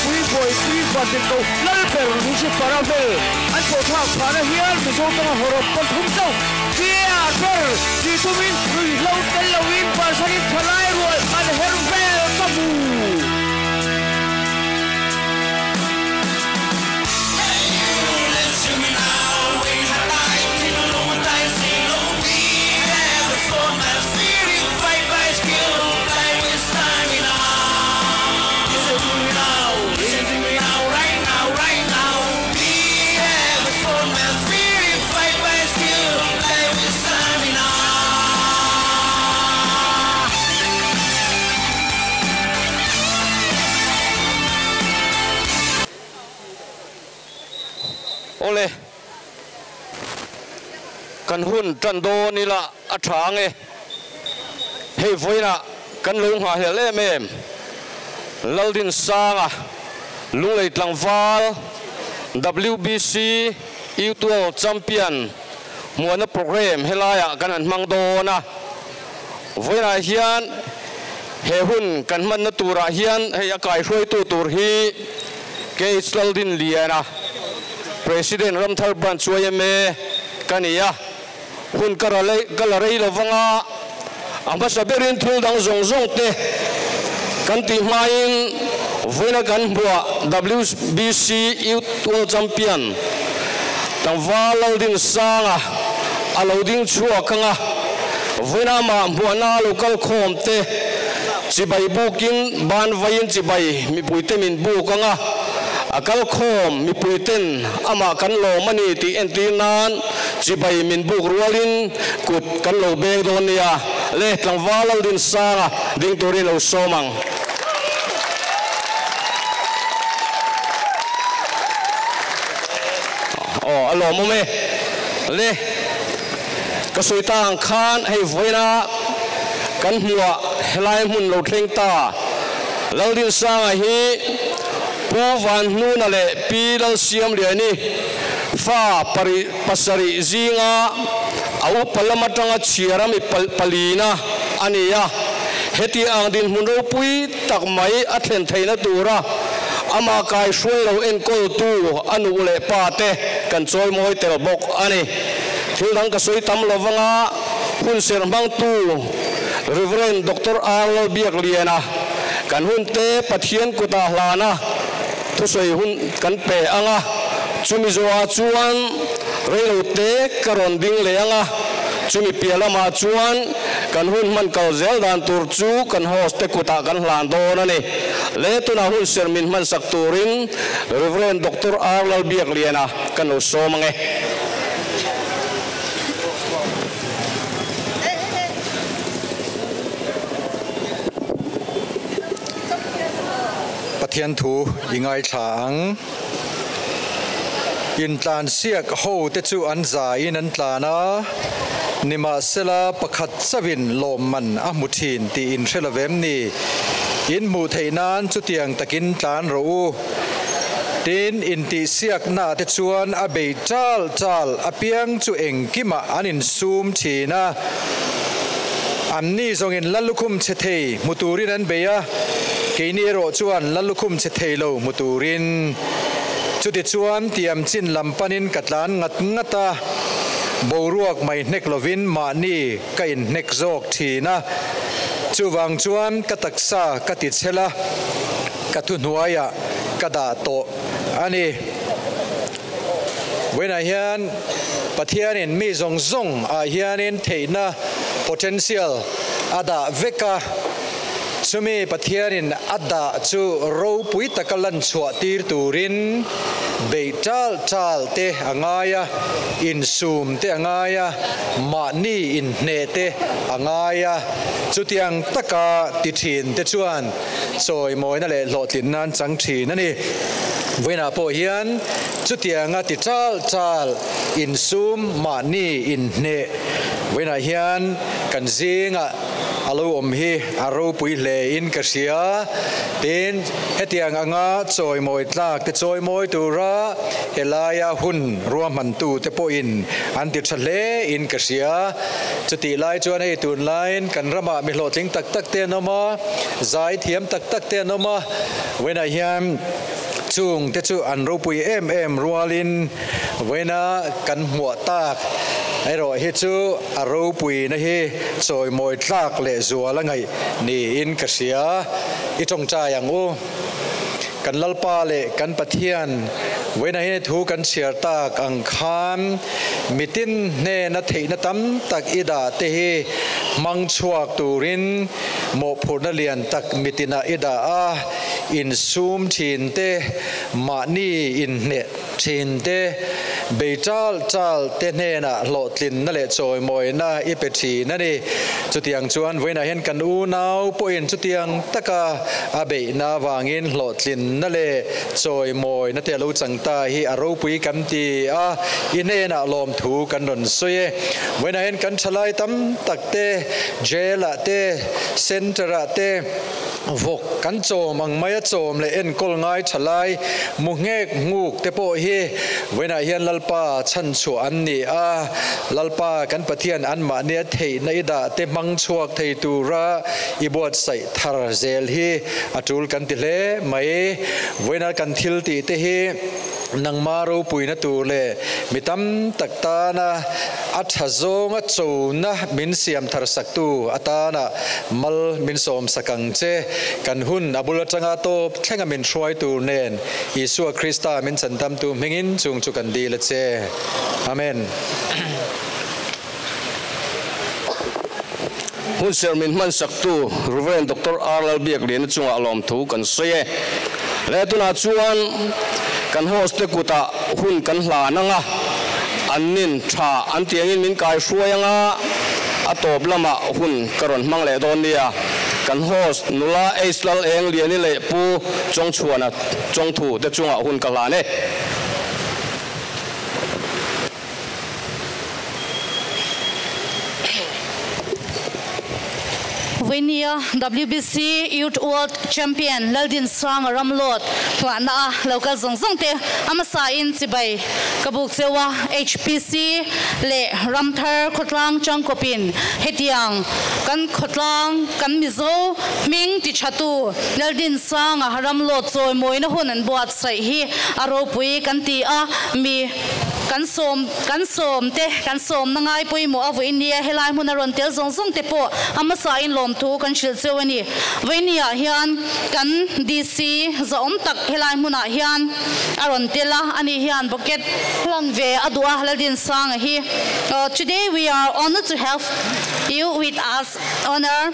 pui boy pui patin ko lal per ni si paravel an ko tha phana hian mi zo tang horop kon thum chau kia per ti tumin lui lo tel lo in par sari thalai roi an hervel kamu ole kan hun tan do ni la athang e hei voina kan lung ha hele mem laldin sanga lunglei tlangwal WBC Youth World Champion muana program helaya kan an mang do na voina hian he hun kan man na tura hian hei akai hroi tu tur hi ke laldin liana President Ramthar Ban Chuayame kania hun kalarei lovanga ambasaberin thul dang zong te kan ti main voina kan hmuah WBC Youth World Champion tangwa laldin sanga aloding chua kanga voina ma hmuana local khom te chibai bukin ban vain chibai mi puite min bu kanga akal khom mi puiten ama kan lo mani ti entinan chibai min buk rualin kut kan lo bek don nia le tlangwa laldin sanga ding torin lo somang alo mo me le kasoi tang khan hei voina kan hmuah helai mun lo thleng ta laldin sanga hi pu van nu na le pi dal siam le ni fa pari pasari zinga au palamatanga chiara mi palina ania heti ang din mun ropui tak mai athen theina tura ama kai shuai lo en kol tu anu le pa te kan choi moi tel bok ani thil dang ka soi tam lovanga hun ser mang tu Reverend Dr. Arlo biak liana kan hun te pathian kuta hlana thu soi hun kan pe anga chumi zoa chuan reilo te karon ding le anga chumi pialama chuan kan hun man kal zel dan tur chu kan host te kuta kan hlan don ani le tuna hun sermin man sak turin Reverend Dr. Arlo biak liana kan uso mange pathian thu ingai thang in tlan siak ho te chu an za in an tlana nima sela pakhat chawin lomman a muthin ti in relavem ni in mu theinan chu tiang takin tlan ro tin in ti siak na te chuan a be chal apiang chu engkima anin sum thina anni zongin lalukum chethei muturin an beya keini ro chuan lalukum chethei lo muturin chuti chuan tiam chin lampanin katlan ngata boruak mai nek lovin mani kain nek zok thina chuwang chuan kataksa katichela kathunuaya kada to ani when I hian pathianin mi zong a hianin theina potential ada veka sumi pathianin ada chu ropui takalan chua tir turin beital te angaya in sum te angaya mani in ne te angaya chutiang taka ti thin te chuan soi moi na le lotlin nan chang thin ani vena po hian chutianga ti chal in sum mani in ne vena hian kan zinga alo hi ropui le in kasia tin hetiang anga choi moi tlak te choi moi tura helaya hun ruam man tu te po in an ti thale in kasia chuti lai chuan ei tun line kan rama mi hlo tling tak tak te noma zai thiam tak tak te noma when I hiam chung te chu an ropui rualin wena kan hmuah tak ai ro hi chu a ropui na hi choi moi tlak le zuala ngai ni in kasia I tong cha yang u kan lalpa le kan pathian wena hi thu kan siar tak ang khan mitin ne na thei na tam tak ida te hi mang chuak turin mo phurna lian tak mitina ida a in sum thin te ma ni in ne thin te beital chal te ne na lo tlin na le choi moi na I pe thi na ni chutiang chuan wena hen kan u nau po in chutiang taka a be na wangin lo tlin na le choi moi na te lo changta hi a ropui kan ti a ine na lom thu kan ron soye wena hen kan chalai tam takte jela te centera te vok kan chom ang maya chom le en kol ngai thalai mu ngek nguk te po hi wena hian lalpa chan chu an ni a lalpa kan pathian an ma ne thei na ida te mang chuak thei tu ra I bot sai thar zel hi atul kan ti le mai wena kan thil ti te hi nang maro puina tu le mitam takta na athazong a chona min siam thar saktu atana mal min som sakang che kan hun abula changa to thlenga min throi tu nen Isu Krista min chantam tu mengin chung chu kan di la che amen hun ser min man saktu Reverend Dr. Arlal biak lian chunga alom thu kan soye le tuna chuan kan host te kuta hun kan hla nanga annin tha an tiangin min kai hruayanga atop lama hun karon mang le don nia kan host nula eislal eng liani le pu chong chuana chong thu te chunga hun kala ne Winia WBC Youth World Champion Dinsanga ramlot plana local zongzongte amasa in sibai kabuk sewa HPC le ramthar khotlang changkopin hetiang kan khotlang kan mizo ming ti chatu Dinsanga ramlot choi moina hunan buat sai hi aropui kan ti a mi kan som te kan som nangai pui mo avu India helai munaron tel zongzong te po amasa in lom thu kan shil chewani venia hian kan DC zom tak helai muna hian aron tela ani hian bucket hlang ve adua Dinsanga hi today we are honored to have you with us on our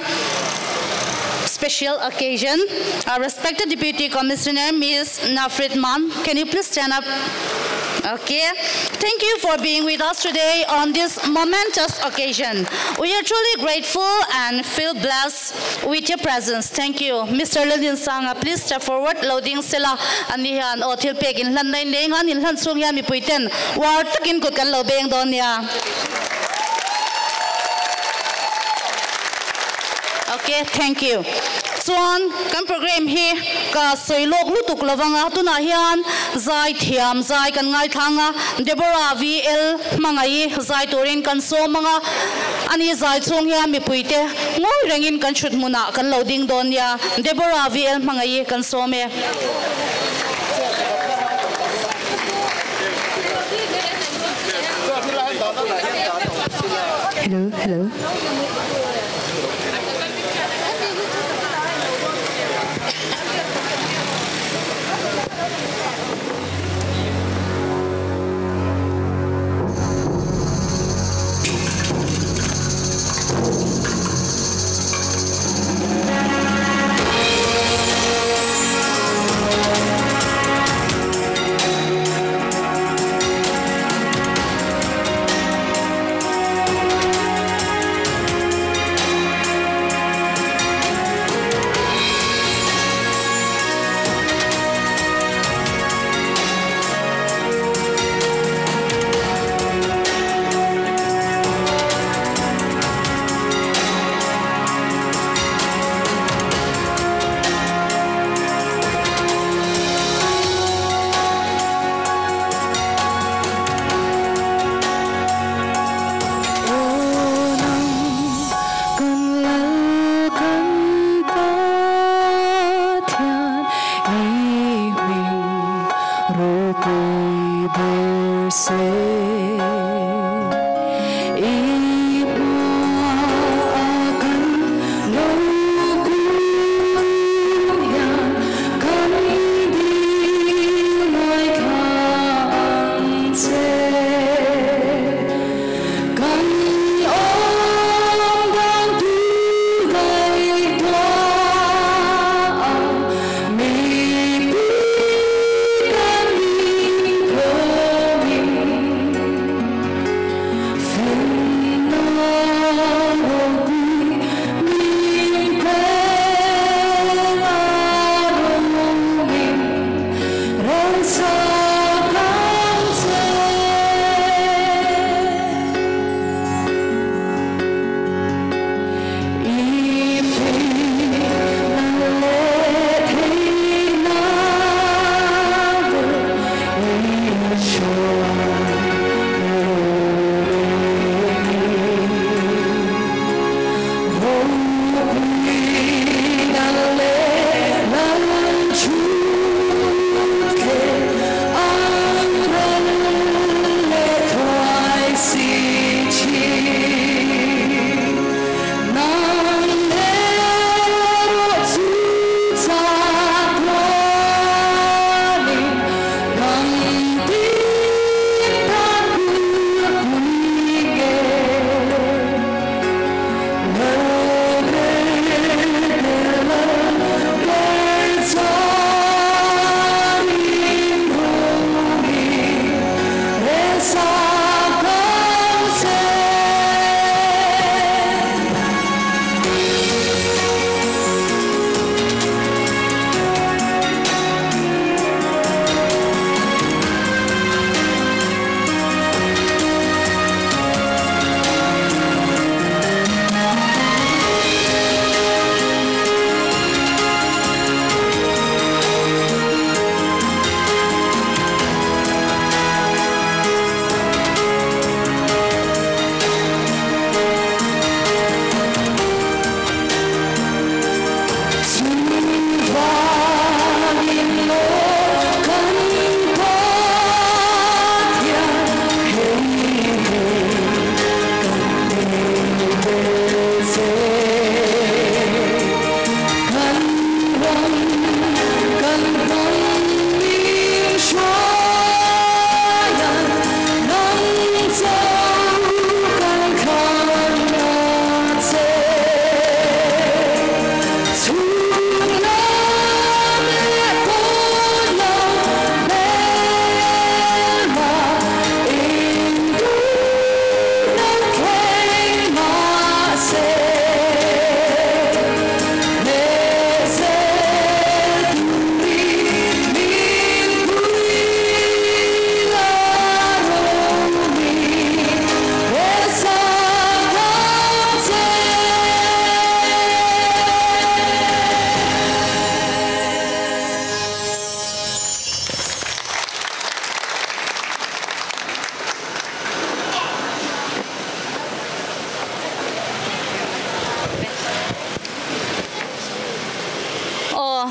special occasion. Our respected Deputy Commissioner Ms. Nafritman, can you please stand up? Okay, thank you for being with us today on this momentous occasion. We are truly grateful and feel blessed with your presence. Thank you. Mr. Dinsanga, please step forward. Loading sila anihan o tilpek in landay nengan in lansung ya mi puiten. War takin kut kan lobeng don ya. Okay, thank you. Chuan kan program hi ka soilok lutuk lawanga tuna hian zai thiam zai kan ngai thanga Deborah VL mangai zai turin kan so manga ani zai chung hian mi puite ngoi rangin kan chut muna kan loading don ya Deborah VL mangai kan so me hello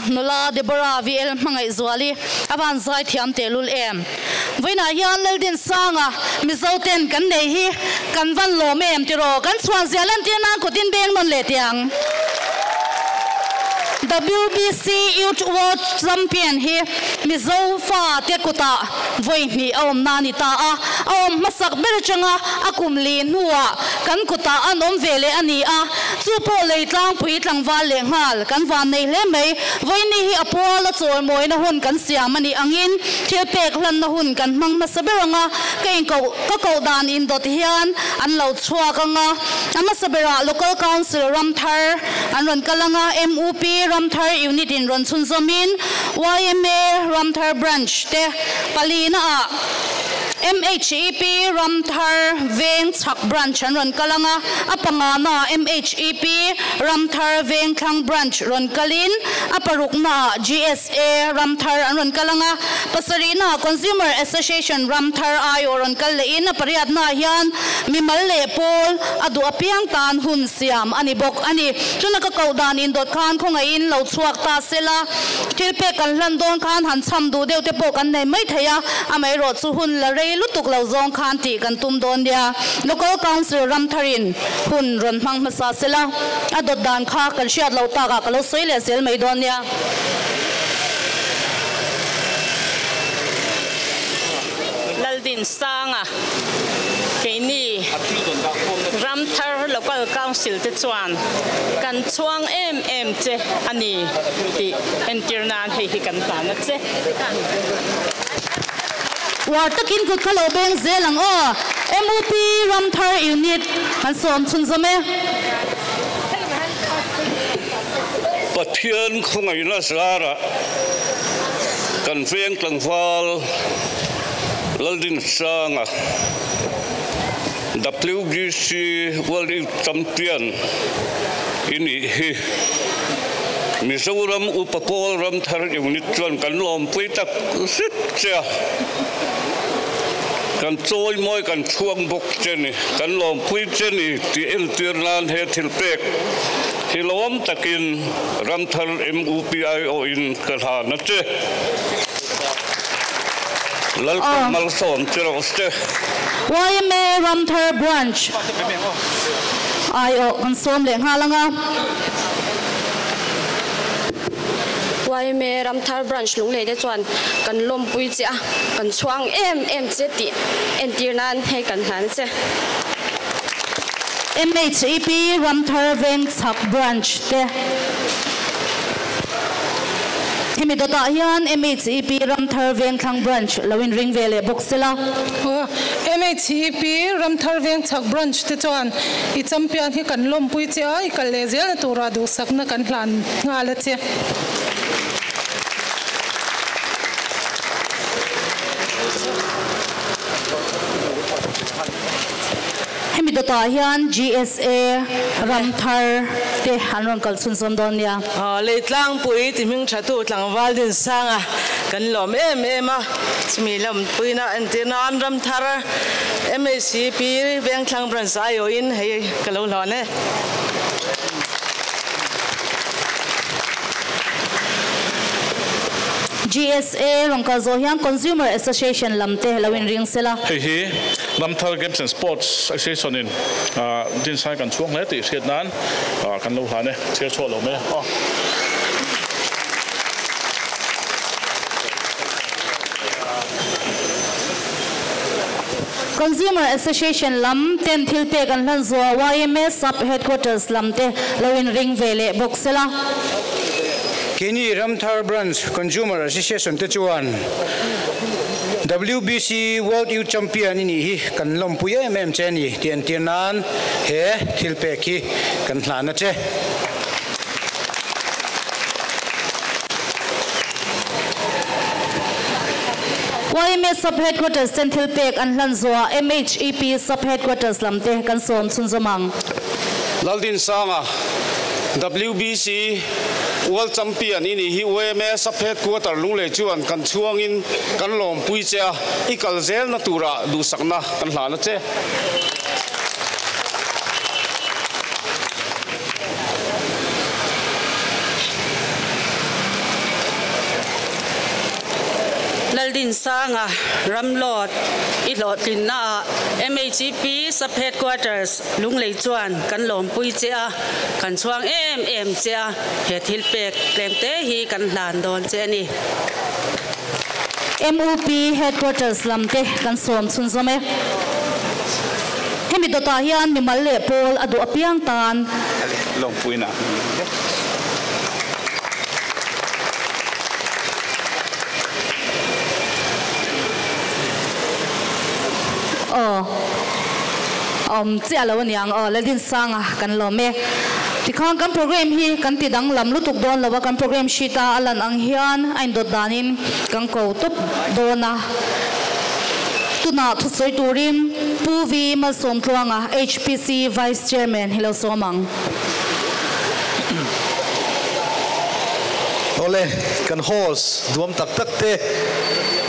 nula debora vil mangai zuali avan zai thiam telul em voina hian leldin sanga mizoten kan nei hi kan van lo mem tiro kan chuan zialan tina ko tin beng non le tiang WBC Youth World Champion hi mizo fa te kuta voi ni om nani ta a om masak ber changa akum li nuwa kan kuta anom vele ani a chu po leitlang pui tlang wal le ngal kan van nei le mai voi ni hi apol chol moi na hun kan siam ani angin thil pek hlan na hun kan mang masaberanga kein ko dan in dot hian an lo chua kanga amasabera local council ramthar an ron kalanga MUP ramthar unit in ron chunzomin YMA ramthar branch te palina a MHEP ramthar veng chak branch an ron kalanga apangana MHEP ramthar veng thlang branch ron kalin aparukna GSA ramthar an ron kalanga pasarina consumer association ramthar ayo ron kallein apariatna hian mimal le pol adu apiang tan hun siam ani bok ani chunaka kaudan in dot khan khonga in lo chuak ta sela tilpe kan landon khan han cham du deu te pok an nei mai thaya amai ro chu hun la re lutuk lo zong khan ti kan tum don dia local council ramtharin hun ron mang masa sela adot dan kha kan shiat lo ta ka lo soi le sel mai don dia Dinsanga Kini Ramthar Local Council te chuan kan chuang em che ani ti entirnan hei hi kan ta na che war takin ku khalo beng zelang o MOP Ramthar unit han som chun zame pathian khungai na sara kan veng tlangwal Dinsanga WBC World Youth Champion ini hi Mizoram upapol Ramthar unit chuan kan lom pui tak sit cha kan choi moi kan chuang bok cheni kan lom pui cheni ti el tirlan he thilpek hilom takin Ramthar MUPIO in kalhana che Lalkam malsom chiroste. YMA Ramthar branch. Ayo konsom le halanga. YMA Ramthar branch lung le de chuan kan lom pui cha kan chuang em che ti entirnan he kan han che. MHEP Ramthar Veng Chak branch te. Hemi dota hian MHEP Ramthar Veng Thlang branch lawin ring vele boxela MHEP Ramthar Veng Chak branch te chuan I champion hi kan lom pui che ai kal le zel tura du sakna kan hlan ngala che Hemi dota hian GSA Ramthar te hanron kal sun som don ya leitlang pui ti ming thatu tlangwal Dinsanga kan lom em a chmi lam pui na antinan Ramthar MHEP Veng Thlang branch ayo in hei kalo lo ne GSA Rongka Zohyang Consumer Association lamte lawin ring sela hei Ramthar Games and Sports Association in Dinsanga kan chuang le ti siat nan kan lo ha ne che cho lo me Consumer Association lam ten thilpe kan hlan zo YMA sub headquarters lamte lawin ring vele boxela Kini Ramthar branch Consumer Association te chuan WBC World Youth Champion ini hi kan lom pui em cheni tian he thilpe ki kan hlana che YMA sub headquarters ten thilpe kan hlan zo MHEP sub headquarters lamte kan som chun zomang Dinsanga WBC World Champion ini hi YMA sub headquarter lungle chuan kan chuangin kan lom pui cha ikal zel na tura du sakna kan hlana che Dinsanga Ramlot Ilotin na MHEP sub headquarters lung lei chuan kan lom pui cha kan chuang em cha he thilpek tlem te hi kan hlan don che ni MOP headquarters lamte kan som chun zome hemi dota hian mimal le pol adu apiang tan lom pui na chia lo niang le Dinsanga kan lo me tikhang kan program hi kan ti dang lam lutuk don lawa kan program shita alan ang hian ain dot danin kan ko top dona tuna thu soi turin puvi ma som tuanga HPC vice chairman hello somang ole kan host duam tak tak te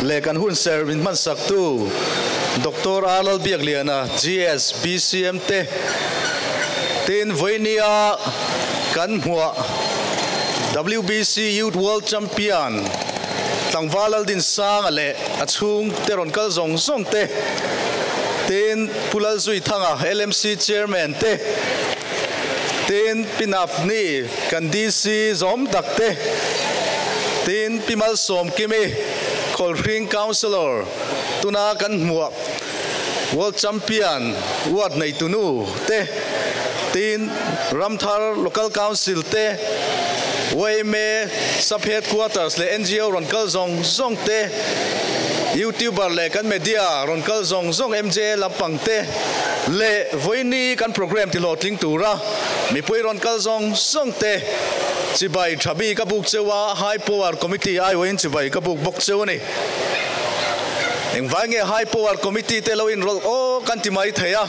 le kan hun servin man sak tu Dr. Alal Biagliana GS BCM te tin voinia kan hmuah WBC Youth World Champion tangwalal din sang ale achung teron kal zong zong te ten pulal zui thanga LMC chairman te ten pinap ni kan DC zom dakte ten pimal som kimi Kolring councilor tuna kan hmuah world champion wat nei tunu te tin ramthar local council te Waime sub headquarters le NGO ronkal zong zong te YouTuber le kan media ronkal zong zong MJ lampang te le voini kan program ti lotling tura mi pui ronkal zong zong te chibai thabi ka buk chewa high power committee ai win chibai ka buk bok chewani engwange high power committee te lo in rol o kan ti mai theya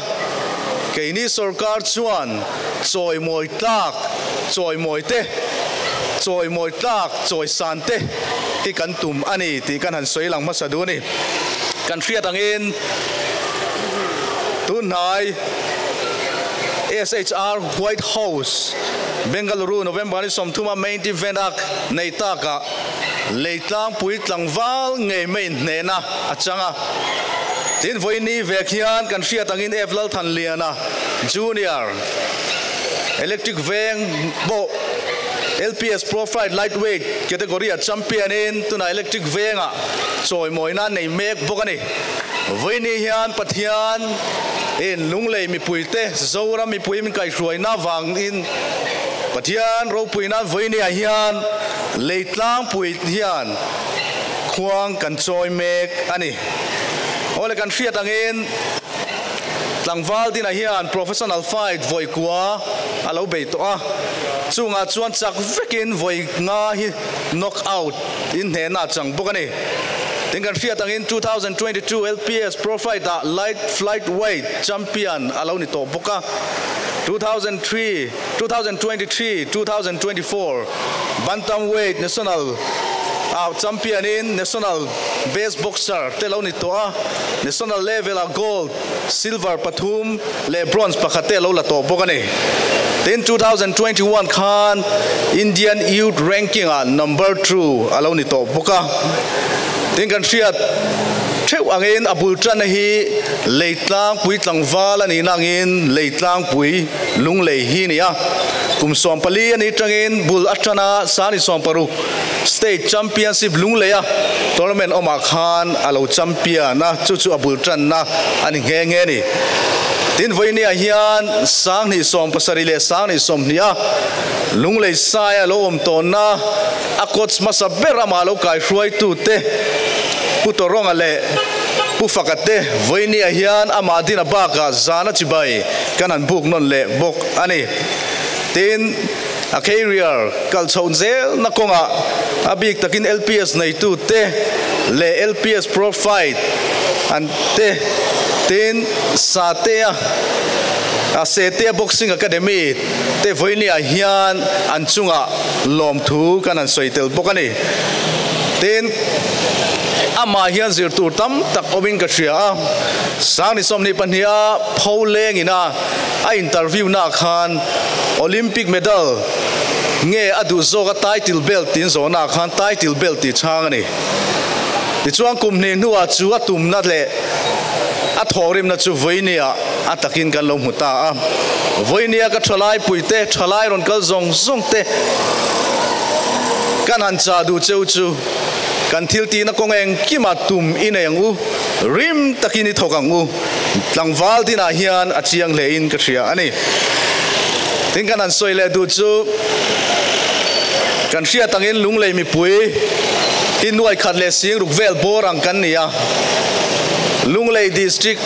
keini sarkar chuan choi moi tak choi moi te choi moi tak choi san te hi kan tum ani ti kan han soi lang ma sa du ni kan thriat angin tunai SHR White House Bengaluru November ni som thuma main event ak nei taka leitlang pui tlangwal ngei main nena achanga tin voini vekhian kan thriat angin evlal than liana junior electric veng bo LPS Profile Lightweight category champion in tuna electric venga choi moina nei mek bokani voini hian pathian in lunglei mi puite zora mi pui min kai hruaina wang in pathian ropui na voini a hian leitlang pui hian khuang kan choi mek ani ole kan hriat angin tlangwal din a hian professional fight voi kwa alo be to a chunga chuan chak vekin voi nga hi knock out in hena chang bokani tingan hriat angin 2022 LPS Pro Fighter light weight champion alo ni to boka 2023 2024 bantamweight national champion in national base boxer telo ni to national level of gold silver pathum le bronze pakhate lo la to bokani in 2021 khan Indian youth ranking number 2 alo ni to boka tingan hriat theu angin abul tran hi leitlang pui tlangwal ani nangin leitlang pui lunglei hi nia kumsom pali ani tangin bul atana sani somparu state championship lungleya tournament oma khan alo champion na chu abul tran na ani nge ni tin voini a hian sang ni som pasari le sang ni som nia lunglei sai lo om ton na a coach masabera ma lo kai hruai tu te putorong ale pufakate voini a hian amadina baka zana chibai kanan buk non le bok ani tin a career kalchon zel na konga abik takin LPS nei tu te le LPS Pro Fight an te tin satea a setea boxing academy te voini a hian an chunga lom thu kanan soitel bokani tin ama hian zir tur tam tak omin ka thria sang ni somni pania Pholeng ina a interview na khan Olympic medal nge adu zoga title belt tin zona khan title belt ti changani ti chuang kum ne nuwa chu atum na le a thorim na chu voinia atakin kan lo muta voinia ka thalai puite thalai ron kal zong zong te kan han cha du cheu chu kan thil ti na kongeng kima tum ineng u rim takini thokang u tlangwal dina hian achiang le in ka thria ani tin kan an soile du chu kan thria tangin lunglei mi pui tin nuai khat le sing rukvel borang kan nia lunglei district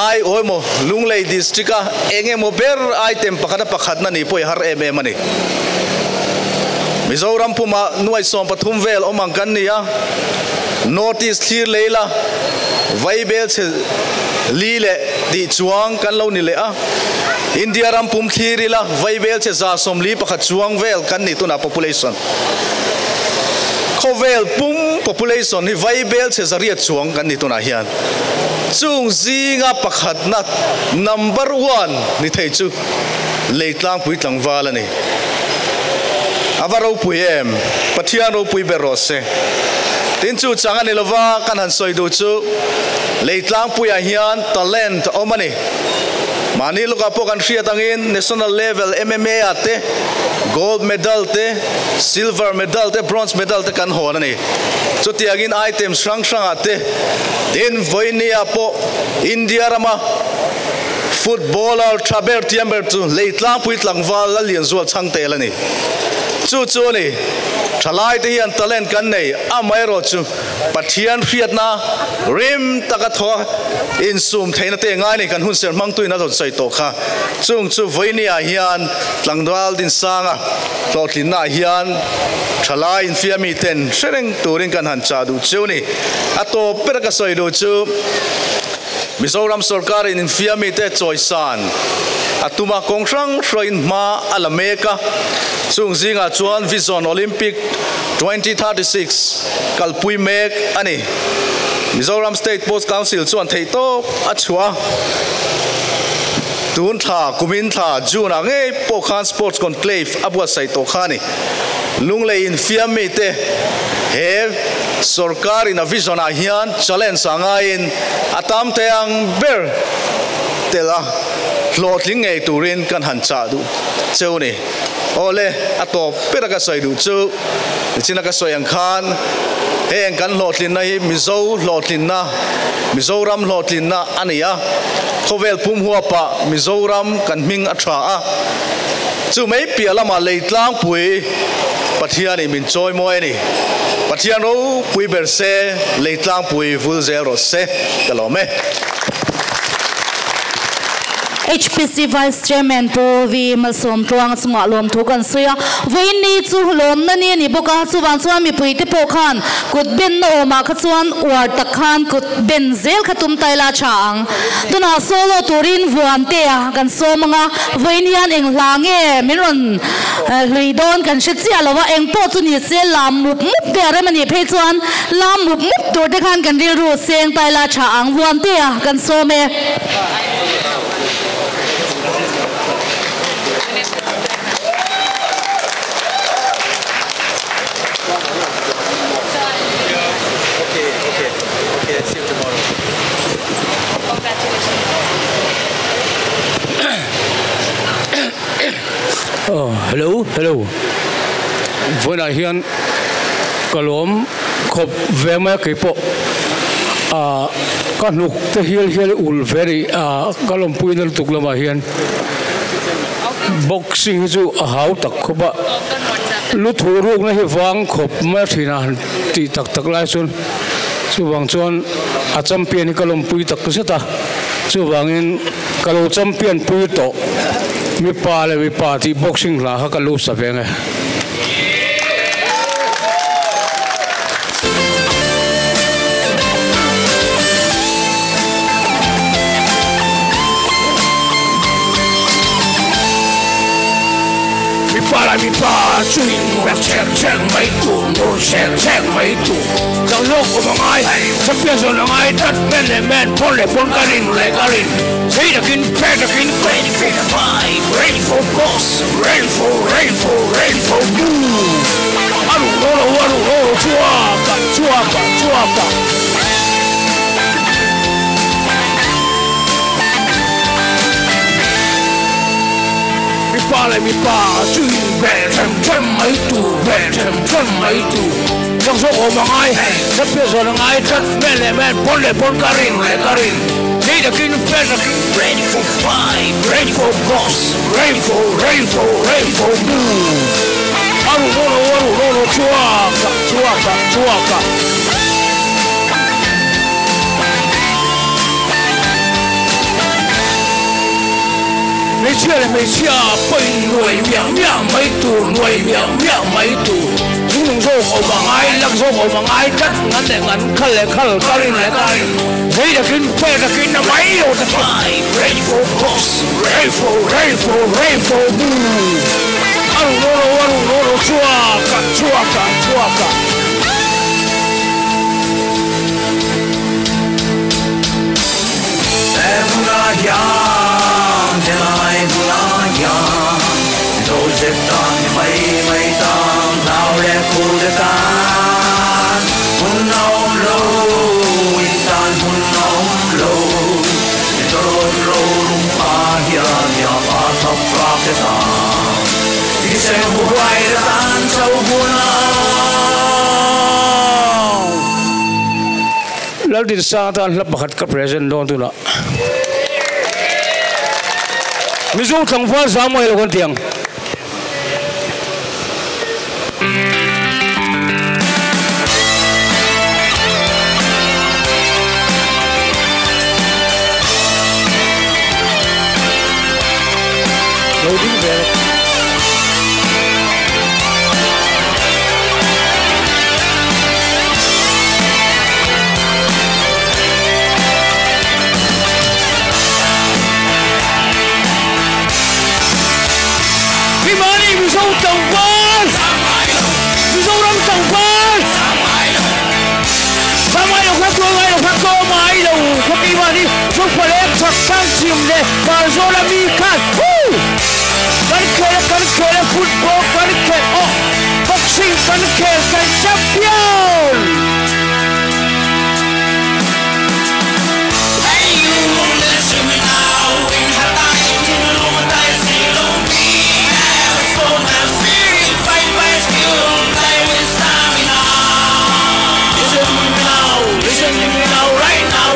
ai oimo lunglei district a enge mo ber item pakhat na ni poi har mani Mizoram puma nuai som pathum vel omang kan nia notice clear leila vaibel che lile di chuang kan lo ni le a India ram pum khirila vaibel che za som li pakhat chuang vel kan ni tuna population khovel pum population ni vaibel che zaria chuang kan ni tuna hian chung zinga pakhat na number 1 ni thei chu leitlang pui tlangwal ani avaro puem pathian ro pui berose tin chu changa ni lova kan han soi du chu leitlang puya hian talent omani mani luka po kan hria tangin national level MMA ate gold medal te silver medal te bronze medal te kan hon ani chu tiagin item sang sang ate din voinia po India rama footballer traber tiamber tu leitlang pui tlangwal la lian zual changte lani chu chu ni thalai te hian talent kan nei amai ro chu pathian hriat na rim taka tho in sum theina te ngai ni kan hun ser mang tuina thot sai to kha chung chu voinia hian tlangdwal Dinsanga tlotlin na hian thalai in fiami ten sereng turin kan han cha du chu ni ato peraka soi du chu Mizoram Sarkar in fiami te choisan atuma kongsang shroin ma alameka chung zinga chuan vision Olympic 2036 kalpui mek ani Mizoram State Sports Council chuan theito achua tun tha kumin tha juna nge pokhan sports conclave abwa sai to khani lunglei in fiami te he Sarkar in a vision a hian challenge anga in atam teang ber tela hlotling ei turin kan han cha du cheuni ole atop peraka sai du chu chinaka soyang khan heng kan hlotlin na hi Mizoram hlotlin na ania khovel pum huwa pa Mizoram kan ming atha a chu mai pialama leitlang pui pathiani min choi moi ni pathiano pui berse leitlang pui vul zero se kalome HPC Vice Chairman Provi Masom Tuang Sunga Lom Tukan Suya Vini Chu Lom Nani Ni Boka Chuwan Chuan Mi Pui Te Pokhan Kut Ben No Ma Khachuan War Takhan Kut Ben Zel Khatum Taila Chang Tuna Solo Turin Vuan Te Kan Somanga Vinian Eng Lange Miron Luidon Kan Shitsi Alawa Eng Po Chu Ni Se Lam Mup Te Remani Phe Chuan Lam Mup Tur Te Khan Kan Ril Ru Seng Taila Chang Vuan Te Kan Some Hello. When I hear Kalom, Kop Vema Kipo, Kanuk, the hill will very Kalom Puinal Tuklama here. Boxing to a how Takoba Luturu Vang Kop Martina, the Taklason, Subangson, a champion Kalom Puita Kuseta, Subangin Kalo champion Puito. Mi party boxing la hakalu sa venga mi pa chuin wa cheng mai tu no cheng mai tu jang lo ko mangai champion zo langai tat men pon karin say the kin ready for fight ready for boss ready for move aru chuaka mi pa chuin ven mai tu jang zo ko mangai champion zo langai tat men pon karin say the kin ready for fight ready for boss ready for move aru chuaka mấy chia bên nuôi miếng mấy tù nuôi miếng tù chúng số họ bằng ai lắc số họ bằng ai cắt ngắn để ngắn khăn carin thấy là cái nó máy rồi ta phải ready for boss ready for move aru chuaka Hãy subscribe cho kênh Ghiền Mì Gõ để không bỏ lỡ những video hấp dẫn. lal din sang ta lap bakhat ka present don tu na mizo thangfa zamai lo kon tiang loading there Pholeng thak sang chim le barzola mi khan kan khela football kan khela boxing kan khela kan champion hey you listen me now in hatai tin lo matai si lo mi have so much spirit fight by skill play with stamina listen to me now right now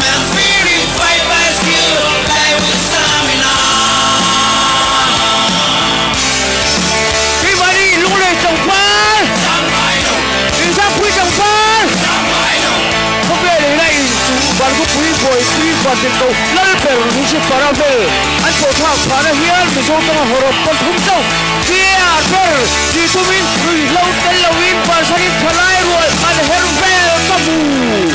man spirit fight by skill play with stamina everybody lung le tong fa in sa pui tong fa không lẽ để này bạn có pui bạn tiền cầu lal per ni se para ve an ko tha phana hian mi zo tong horop kon thum chau kia per di tumin rui lo tel lo in pa sari thalai roi an her ve kamu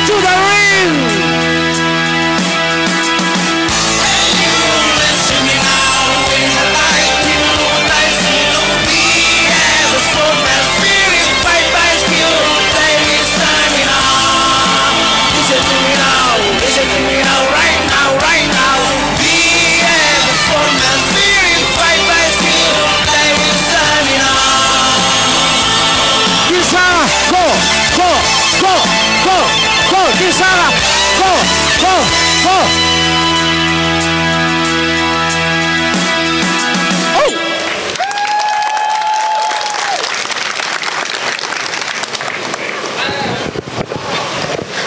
into the ring. Dinsanga, go. Oh.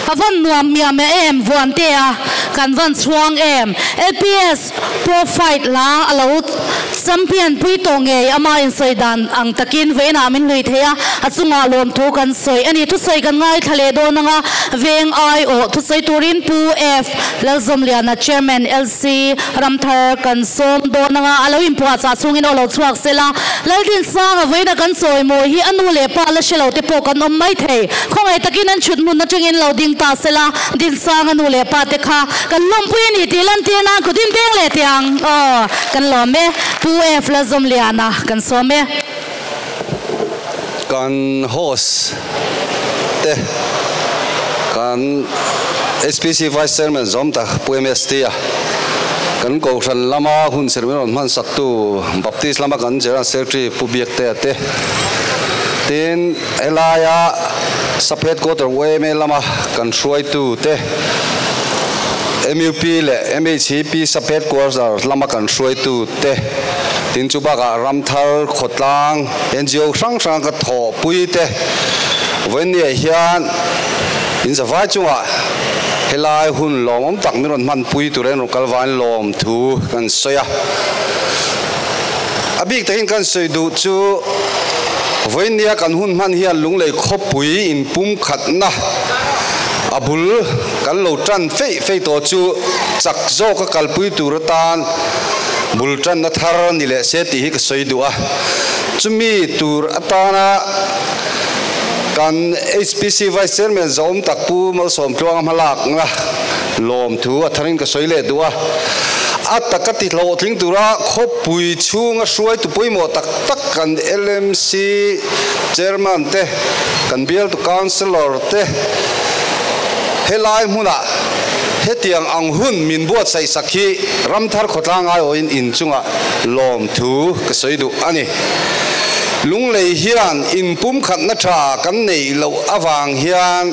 Avan nuam miam em vuan te a kan van chuang em LPS pro fight la alo champion pui to nge ama in soidan ang takin veina min lui thea achunga lom thu kan soi ani thu soi kan ngai thale do nanga veng ai o thu soi turin pu f lazom liana chairman LC ramthar kan som do nanga alo impua cha chungin olo chuak sela laltin sang veina kan soi mo hi anu le pa la shelo te po kan om mai thei khongai takin an chut mun na chungin loading ta sela din sang anu le pa te kha kan lom pui ni tilan te na ko din beng le tiang kan lom me pu f lazom liana kan som me kan host te kan SPC Vice Chairman Zomta PMST kan ko than lama hun sermon man saktu baptist lama kan jera secretary public te tin elaya sapet ko tor we lama kan shuai tu te MUP le MHP sapet ko lama kan shuai tu te tin chuba ka ramthal khotlang NGO sang ka tho pui te when ye hian in the vai chunga helai hun lom om tak mi ron man pui turen ro kalwan lom thu kan soya abik takin kan soi du chu voinia kan hun man hian lunglei khopui in pum khatna abul kan lo tran fe to chu chak zo ka kalpui turatan bultran na thar ni le se ti hi ka soi du a chumi tur atana kan HPC vice chairman zom takpu mal som tuang malak nga lom thu atharin ka soi le du a atakati lo thling tura khopui chunga suai tu poimo tak tak kan LMC chairman te kan bial to councilor te helai muna hetiang ang hun min buat sai sakhi ramthar khotlang ai oin in chunga lom thu ka soidu ani lunglei hian in pum khat na tha kan nei lo awang hian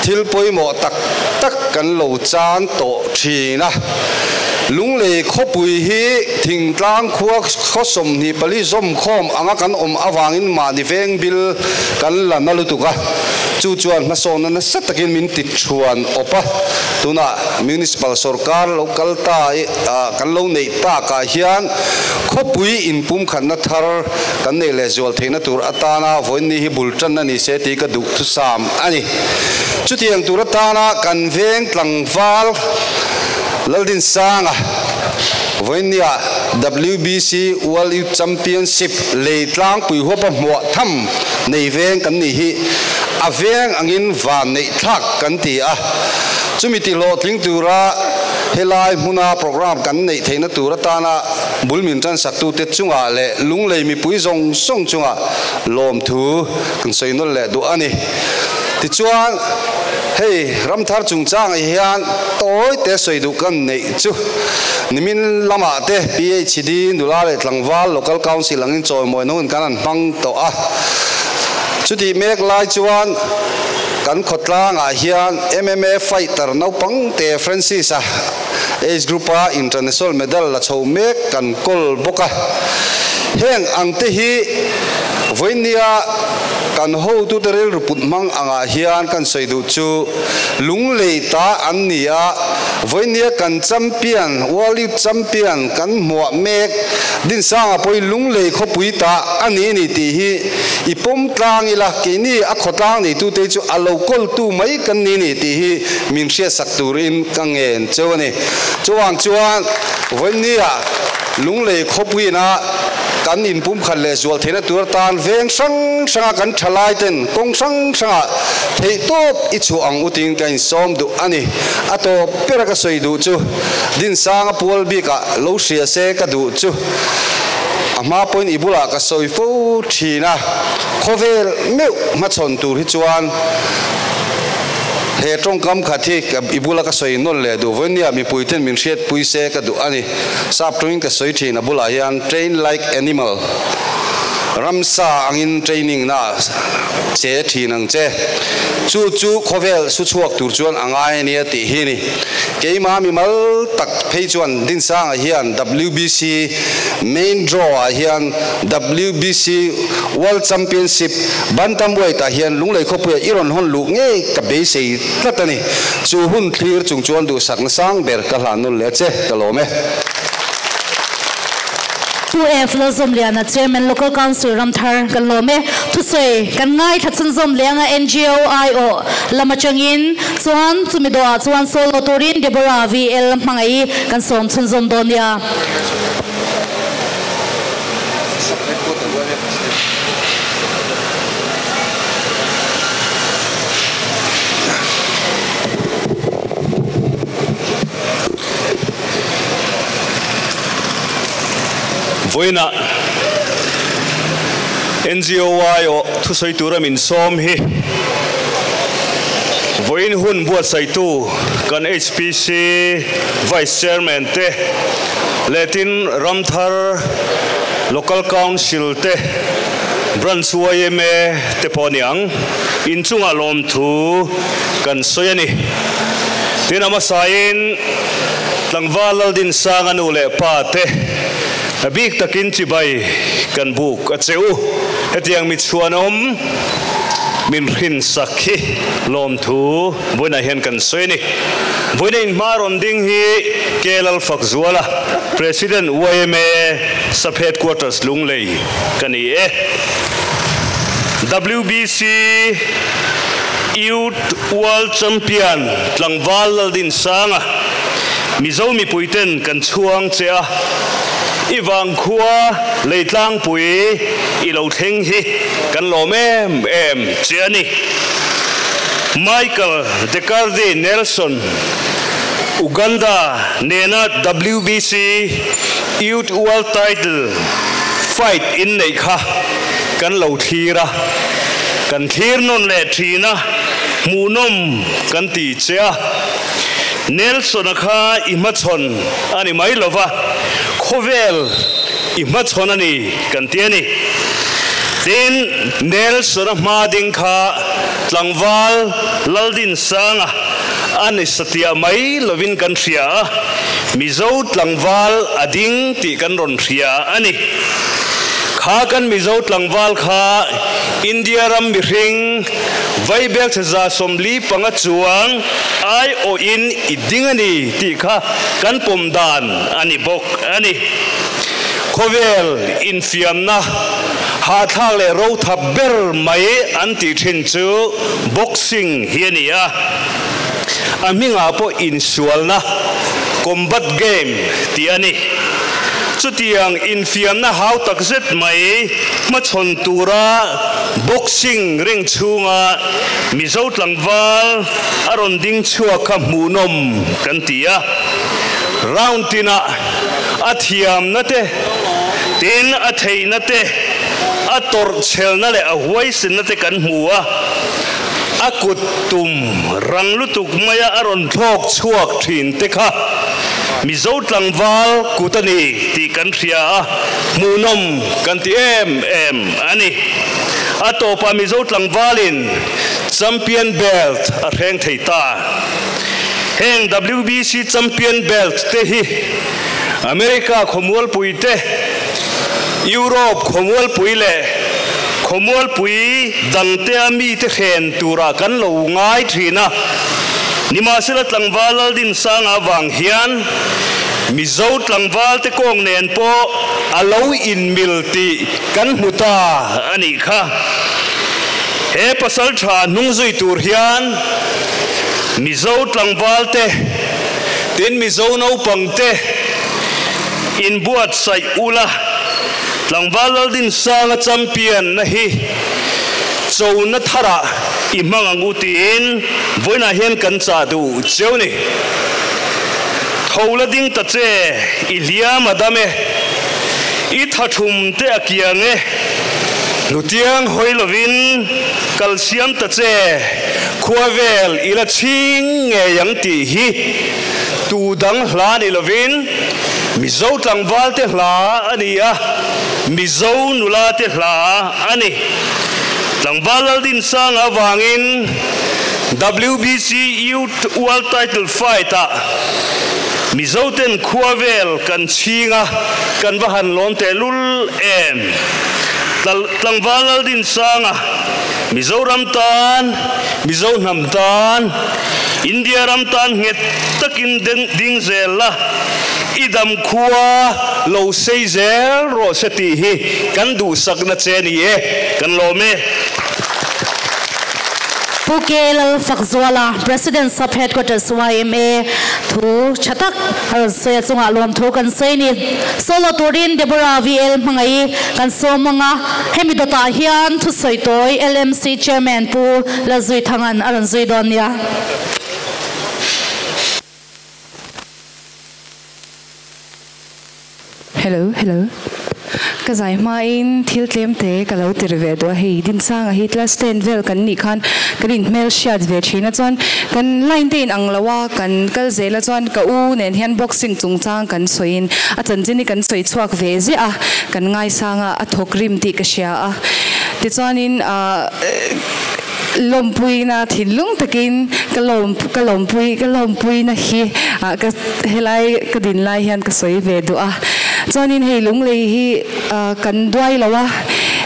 thil poimo tak tak kan lo chan to thina lunglei khopui hi thingtlang khuak khosom ni pali zom khom anga kan om awangin ma ni veng bil kan la nalutuka chu chuan ma son na satakin min ti chuan opa tuna municipal sarkar local ta kan lo nei ta ka hian khopui in pum khan na thar kan nei le zol theina tur atana voini hi bultan na ni se ti ka duk thu sam ani chutiang tur atana kan veng tlangwal laldin sanga voinia WBC World Youth Championship leitlang pui hopa hmuah tham nei veng kan ni hi aveng angin van nei thak kan ti a chumiti lo tling tura helai huna program kan nei theina tura tana bulmin tran saktu te chunga le lunglei mi pui zong song chunga lom thu kan soinol le du ani ti chuan hey ramthar chungchang hian toy te soidu kan nei chu nimin lama te PhD nulale tlangwal local council angin choi moi non kan an pang to a chuti mek lai chuan kan khotlang a hian MMA fighter no pang te Francis a age group a international medal la chho mek kan kol boka heng ang te hi voinia kan ho tu terel ruput mang anga hian kan soidu chu lunglei ta annia voinia kan champion world youth champion kan hmuah mek Dinsanga poi lunglei khopui ta ani ni ti hi ipom tlang ila ke ni a khotlang ni tu te chu alokol tu mai kan ni ti hi min sia sakturin kangen chawani chuang chuan voinia lunglei khopui na kan in pum khan le zual thena tur tan veng sang sanga kan thalai ten kong sang sanga thei top I chu ang uting kan som du ani ato pera ka soi du chu Dinsanga pol bi ka lo sia se ka du chu ama point ibula ka soi fo thina khovel meu ma chon tur hi chuan he trong kam khathi ibula ka soi non le du vonia mi puiten min shet puise ka du ani sap tuing ka soi thina bula hian train like animal ramsa angin training na che thinang che chu chu khovel su chuak tur chuan angai ni ti hi ni keima mi mal tak phei chuan Dinsanga hian WBC main draw hian WBC World Championship bantamweight ta hian lunglei khopui iron hon lu nge ka be sei tlatani chu hun clear chung chuan du sakna sang ber ka hlanul le che kalome 2F la zom liana chairman local council ramthar kan lome thu sei kan ngai thatchun zom lenga NGO IO lama changin chuan chumido chuan solo torin Deborah VL mangai kan som chun zom donia voina NGO IO thu sei tura min som hi voin hun buat sai tu kan HPC vice chairman te letin ramthar local council te branch YMA te poniang in chunga lom thu kan soyani tinama sain tlangwal Dinsanga nu le pa te abik takin chibai kan buk acheu hetiang mit chuanom mihrâng sakhi lom thu buina hian kan soini buina in maron ding hi kelal fakzuala president YMA sub headquarters lunglei kani e WBC Youth World Champion tlangwal Dinsanga mizo mi puiten kan chuang chea iwang khua leitlang pui ilo theng hi kan lom em chiani Michael Decardi Nelson Uganda nena WBC Youth World Title fight in nei kha kan lo thira kan thir non le thina munom kan ti chea Nelson kha imachon ani mai lova khovel imachon ani kan tiani tin Nelson ma ding kha tlangwal Dinsanga ani satia mai lovin kan thria mizo tlangwal ading ti kan ron thria ani kha kan mizo tlangwal kha India ram mihrâng vai bek za somli panga chuang ai o in idingani ti kha kan pomdan ani bok ani khovel in fiamna ha thale ro thaber mai anti thin chu boxing hiania aminga po in sualna combat game ti ani chutiang in fiamna how takzet mai machon tura boxing ring chunga mizo tlangwal aron ding chua kha munom kan tia round tina athiam nate tin athei nate ator chelna le ahwais nate kan hmuah akutum ranglutuk maya aron thok chuak thin te kha mizo tlangwal kutani ti kan thria munom kan ti em ani atopa mizo tlangwalin champion belt a reng theita heng WBC champion belt te hi America khomwal pui te Europe khomwal pui le khomwal pui dangte ami te khen tura kan lo ngai thina nimasila tlangwal Dinsanga wang hian mizo tlangwal te kong nen po alo in milti kan muta ani kha he pasal tha nungzui tur hian mizo tlangwal te tin mizo no pangte in buat sai ula tlangwal Dinsanga champion na hi chona thara imang angutin voina hian kan cha du cheuni thola ding ta che ilia madame I thathum te akiange lutiang hoilovin calcium ta che khuavel ila ching nge yang ti hi tu dang hlan ilovin mizo tlangwal te hla ani a mizo nula te hla ani tlangwal Dinsanga wangin WBC Youth World Title fight mizo ten khuavel kan chinga kan vahan lon te lul em tlangwal Dinsanga mizo ramtan mizo namtan India ramtan nget takin ding zela idam khua lo sei zel ro seti hi kan du sakna cheni e kan lo me Pukel Fakzuala, President Sub Headquarters YMA, thu chatak se chunga lom thu kan seini solo turin Deborah VL mangai kan somanga hemidota hian thu soitoi LMC chairman pu lazui thangan aran zui donia. Hello. Kazai main thil tlem te kalau tirve do hei Dinsanga hi class 10 vel kan ni khan karin mel shot ve china chon kan line ten anglawa kan kal zela chon ka u nen hian boxing chungchang kan soin a chanjini kan soi chuak ve je a kan ngai sanga a thokrim ti ka sha a ti chonin lompui na thinlung takin kalompui na hi ka helai ka din lai hian ka soi ve do a chonin hei lung lei hi kan duai lawa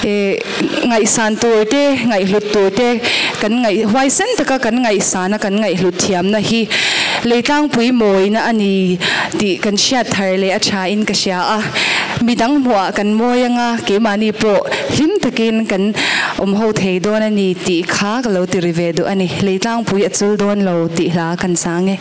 ngày san tuổi te ngày hlut tuổi te kan ngày hoài sen taka kan ngày sana kan ngày hlut thiam na hi leitlang pui moi na ani ti kan sha thar le a tha in ka sha a midang hmuah kan moyanga ke mani pro him takin kan ho thei don ani ti kha ka lo ti rive do ani leitlang pui achul don lo ti hla kan sange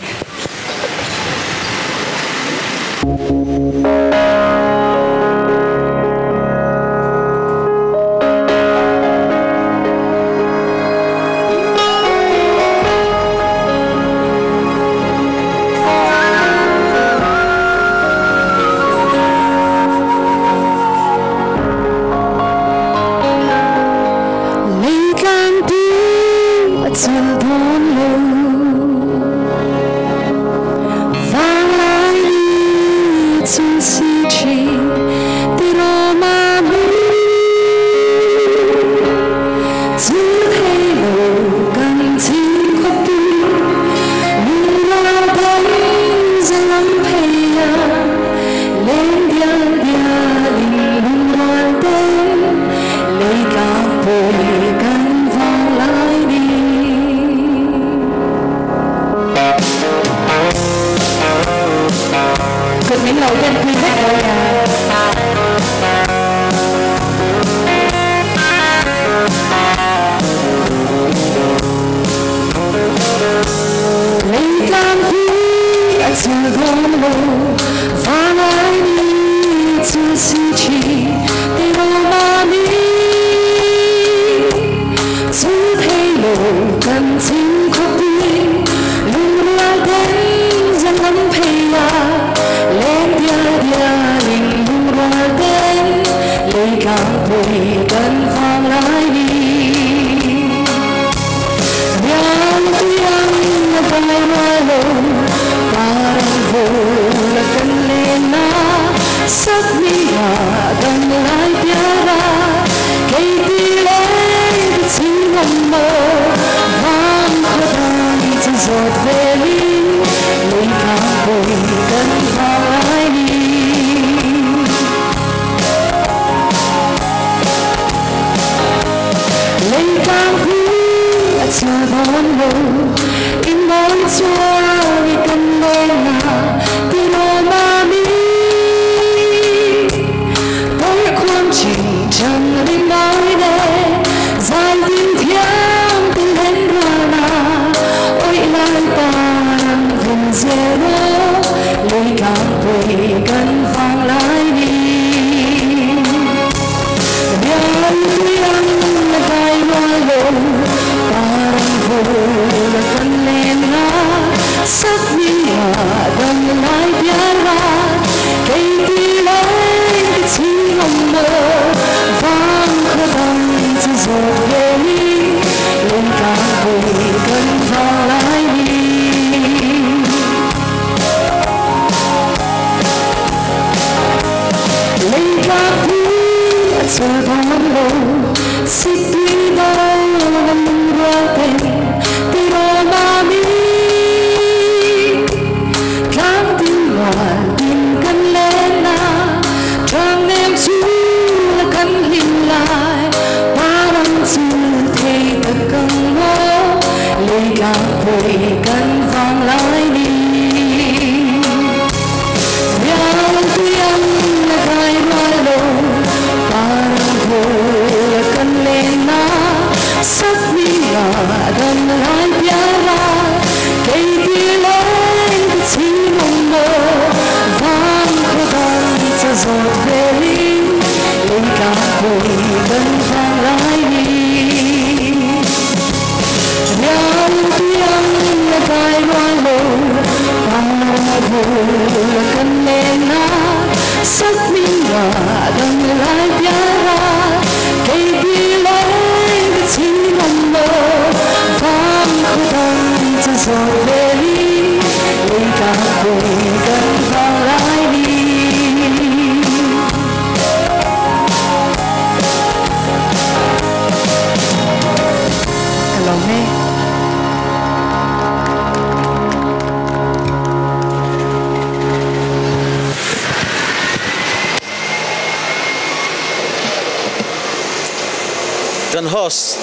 host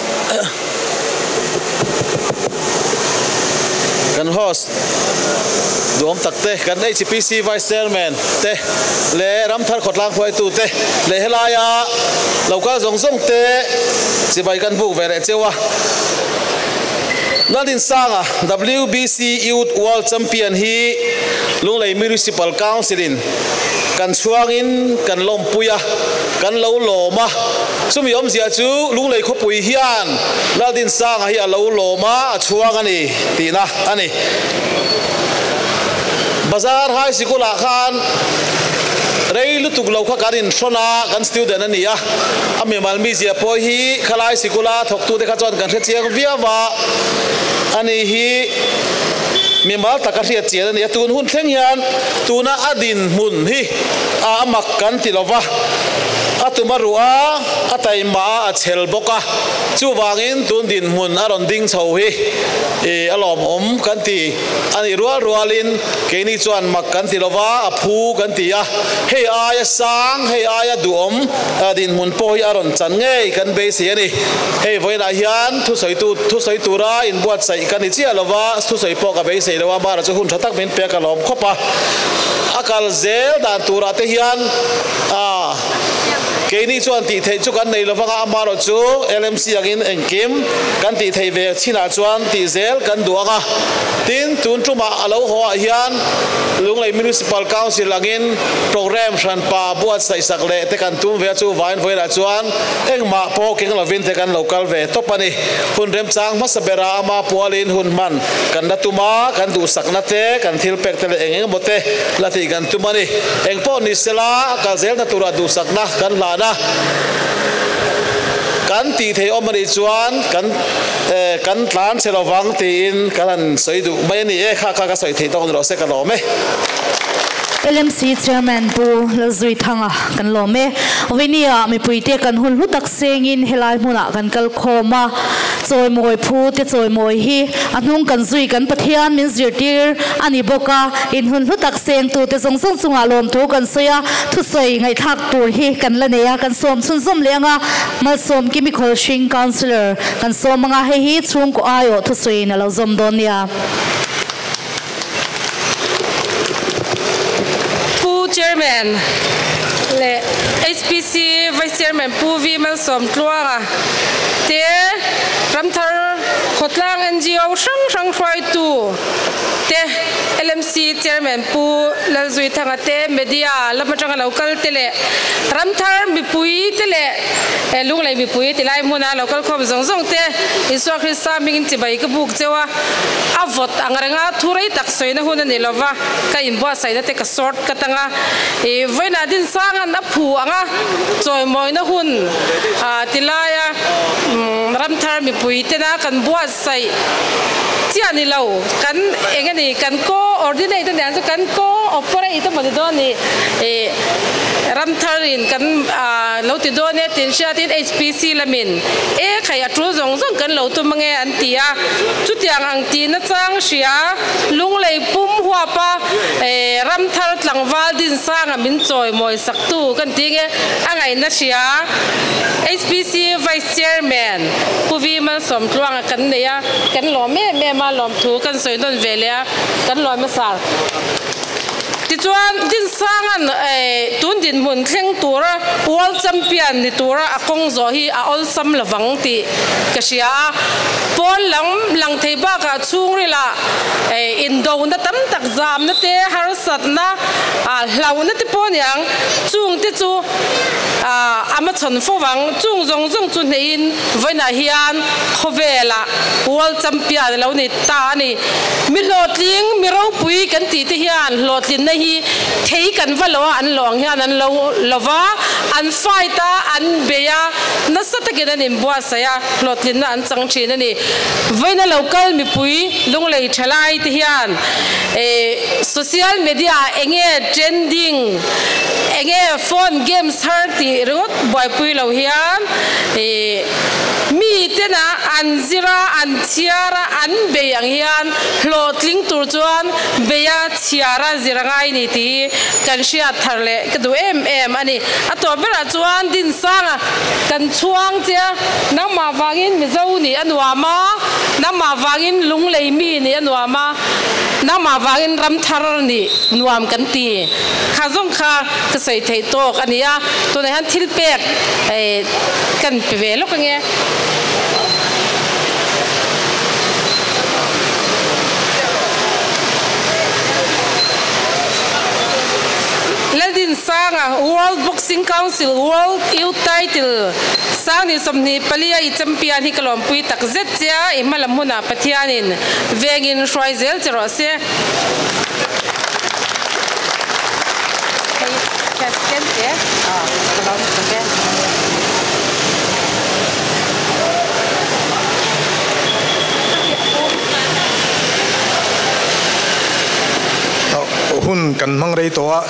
duom takte kan HPC vice chairman te le ramthar khotlang khoi tu te le helaya local zongzong te sibai kan buk vere chewa Dinsanga WBC Youth World Champion hi lunglei municipal council in kan chuangin kan lompuya kan lo loma sumi om zia chu lunglei khopui hian Dinsanga hi alo loma chuang ani tina ani bazar high school khan reilu tuklo kha karin sona kan student ania ami malmi zia poi hi khalai sikula thoktu de kha chon kan chiang viawa ani hi mimal takari chian ani tun hun thleng hian tuna adin mun hi amak kan tilova atumarua ataima achel boka chuwangin tun din mun aron ding chho hi alom kan ti ani rualin keini chuan mak kan tilova aphu kan ti a hei aya sang hei aya duom din mun po hi aron chan ngei kan be si ani hei voina hian thu soi tura in buat sai kan ni chia lova thu soi po ka be sei lawa bara chu hun thatak min pe ka lom khopa akal zel dan tura te hian keini chuan ti thei chu kan nei lawanga amaro chu LMC agin engkim kan ti thei ve china chuan ti zel kan duanga tin tun tuma alo ho hian lunglei municipal council agin program ran pa buat sai sakle te kan tum ve chu vain voira chuan engma po keng lovin te kan local ve topani hun rem chang masabera ama pualin hun man kan datuma kan du sakna te kan thil pek te engeng bote lati kan tumani engpo ni sela ka zel na tura du sakna kan lana kan ti thei omani chuan kan tlan selowang tin kan soidu mai ni e kha ka soi thei tong ro se ka lo me LMC chairman bu lazui thanga kan lo me winia mi puite kan hun hutak sengin helai muna kan kal khoma choi moi phu te choi moi hi anung kan zui kan pathian min zirtir ani boka in hun hutak seng tu te song song chunga lom thu kan soya thu soi ngai thak tur hi kan la neya kan som chun som lenga ma som chemical shin counselor kan som nga he hi chung ko ayo thu soi na lo zom don ya chairman le HPC vice chairman puvi man som tluanga te ramthar khotlang NGO sang khoi tu te LMC chairman pu lazui thanga te media lamachanga local tele ramthar mi pui tele lunglei mi pui tilai muna local khom zong te iswa khrisa ming ti bai ka buk chewa avot angranga thurai tak soina huna ni lova ka inbo saida te ka sort katanga voina Dinsanga na phu anga choi moina hun tilaya ramthar mi pui te na kan buat sai chiani lo kan engani kan ko ordinate dan so kan ko operate mo do ni ramtharin kan lo ti do ne tin sha tin HPC lamin e khaya tru zong kan lo tu mange an tia chu tiang ang ti na chang sia lunglei pum hua pa ramthar tlangwal Dinsanga min choi moi saktu kan tinge angai na sia HPC vice chairman puvi man som tluang kan neya kan lo me ma lom thu kan soi don velia kan lo ma sar ti chuan Dinsanga tun din mun thleng tura world champion ni tura akong zo hi a ol sam lawang ti kasia pol lang theiba ka chungrila indo na tam tak zam na te harsat na hlaw na te pon yang chung te chu ama chon fowang chung zong chu nein voina hian khowela world champion lo ni ta ni mi lotling mi ropui kan ti te hian lotlin na hi thei kan valo an long hian an lo lova an fighta an beya na sata ke nan bua saya lotlin na an chang thin ani voina local mi pui lunglei thalai te hian social media enge trending enge phone games harti rot boy pui lo hian mi te na an zira an chiara an beyang hian hlotling tur chuan beya chiara zirangai ni ti kan sia tharle kadu em ani ato bera chuan Dinsanga kan chuang tia nangma wangin mizo ni anwama nangma wangin lunglei mi ni anwama nangma wangin ramthar ni nuam kan ti khazong kha kasai thei tok ania to ne han thilpek kan peve lo ka nge Dinsanga World Boxing Council World Youth Title sang ni somni palia I champion hi kalom pui takzet tia I malamuna pathianin vengin shwaizel chero se hun kan mangrei toa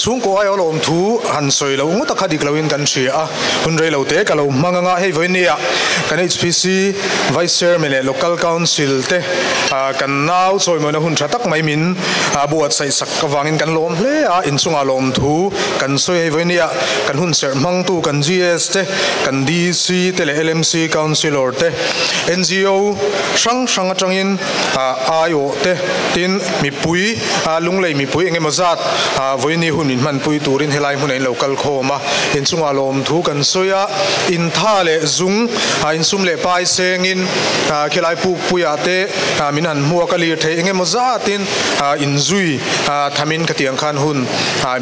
chung ko ai olom thu han soi lo ngot kha dik loin kan thria hun rei lo te ka lo manganga hei voinia kan HPC vice chairman local council te kan nau choi mo na hun thatak mai min buat sai sak ka wangin kan lom hle a in chunga lom thu kan soi hei voinia kan hun ser mang tu kan GS te kan DC te le LMC councilor te NGO sang atangin ayo te tin mi pui lunglei mi pui engemaw zat voini hun in man pui turin helai mun in local khoma in chunga lom thu kan soya in tha le zung in sum le pai sengin khelai pu puya te min han hmuah ka lir thei engemaw zatin in zui thamin ka tiang khan hun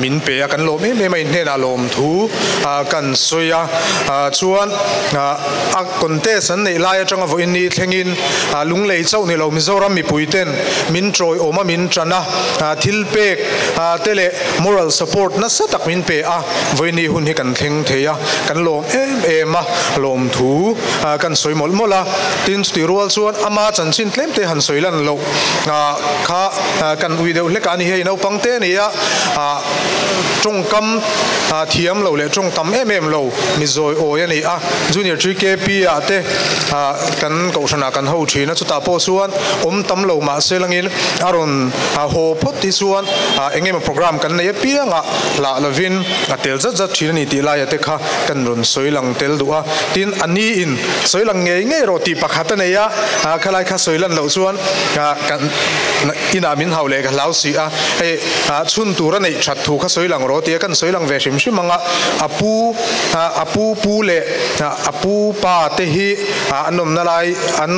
min pe kan lom me mai hena lom thu kan soya chuan a contest an nei lai atanga voini thlengin lunglei chau ni lo Mizoram mi pui ten min troi oma min trana thilpek tele moral support na satak min pe voini hun hi kan thleng theya kan lom em lom thu kan soimol mola tin sti rual chuan ama chanchin tlem te han soilan lo kha kan video le kan hi no pangte ni ya tongkam thiam lo le tongtam em lo mizoi o ya ni junior 3KP te kan ko sana kan ho thina chuta po chuan tam lo ma selangin aron ho phot ti chuan engema program kan nei pianga la lovin atel zat thina ni ti la ya te kha kan ron soilang tel duwa tin ani in soilang ngei roti pakhata nei ya khalai kha soilan lo chuan kan ina min haule ka lau si chun tura nei that thu kha soilang roti kan soilang ve sim simanga apu pu le apu pa te hi anom na lai an